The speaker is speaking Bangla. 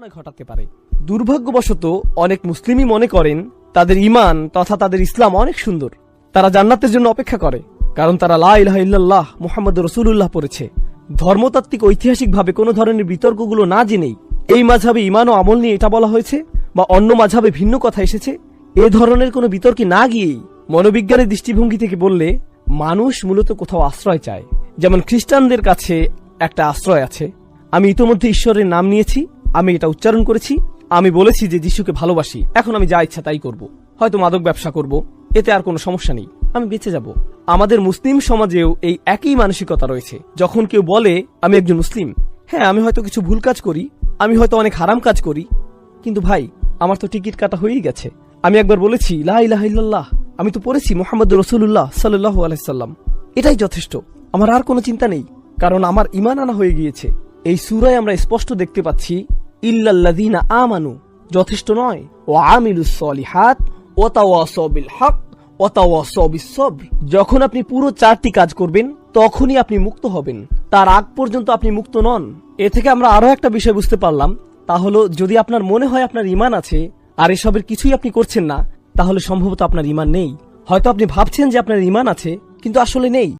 অন্যায় ঘটাতে পারে। দুর্ভাগ্যবশত অনেক মুসলিমই মনে করেন তাদের ঈমান তথা তাদের ইসলাম অনেক সুন্দর, তারা জান্নাতের জন্য অপেক্ষা করে, কারণ তারা লা ইলাহা ইল্লাল্লাহ মুহাম্মাদুর রাসূলুল্লাহ পড়েছে। ধর্মতাত্ত্বিক ঐতিহাসিকভাবে কোনো ধরনের বিতর্কগুলো না জেনেই এই মাযহাবে ঈমান ও আমল নিয়ে এটা বলা হয়েছে বা অন্য মাযহাবে ভিন্ন কথা এসেছে, এ ধরনের কোনো বিতর্কে না গিয়েই মনোবিজ্ঞানের দৃষ্টিভঙ্গি থেকে বললে মানুষ মূলত কোথাও আশ্রয় চায়। যেমন খ্রিস্টানদের কাছে একটা আশ্রয় আছে, আমি ইতোমধ্যে ঈশ্বরের নাম নিয়েছি, আমি এটা উচ্চারণ করেছি, আমি বলেছি যে যিশুকে ভালোবাসি, এখন আমি যা ইচ্ছা তাই করব, হয়তো মাদক ব্যবসা করব, এতে আর কোনো সমস্যা নেই, আমি বেঁচে যাব। আমাদের মুসলিম সমাজেও এই একই মানসিকতা রয়েছে। যখন কেউ বলে আমি একজন মুসলিম, হ্যাঁ আমি হয়তো কিছু ভুল কাজ করি, আমি হয়তো অনেক হারাম কাজ করি, কিন্তু ভাই আমার তো টিকিট কাটা হয়েই গেছে। আমি একবার বলেছি লা ইলাহা ইল্লাল্লাহ, আমি তো পড়েছি মুহাম্মাদুর রাসূলুল্লাহ সাল্লাল্লাহু আলাইহি সাল্লাম, এটাই যথেষ্ট, আমার আর কোনো চিন্তা নেই, কারণ আমার ঈমান আনা হয়ে গিয়েছে। এই সূরায় আমরা স্পষ্ট দেখতে পাচ্ছি ইল্লাল্লাযীনা আমানু যথেষ্ট নয়, ওয়া আমিলুস সলিহাত ওয়া তাওয়াসাউ বিল হক ওয়া তাওয়াসাউ বিস সবর। যখন আপনি পুরো 4টি কাজ করবেন তখনই আপনি মুক্ত হবেন, তার আগ পর্যন্ত আপনি মুক্ত নন। এ থেকে আমরা আরো একটা বিষয় বুঝতে পারলাম, তা হলো যদি আপনার মনে হয় আপনার ঈমান আছে আর এসবের কিছুই আপনি করছেন না, তাহলে সম্ভবত আপনার ঈমান নেই। হয়তো আপনি ভাবছেন যে আপনার ঈমান আছে কিন্তু আসলে নেই।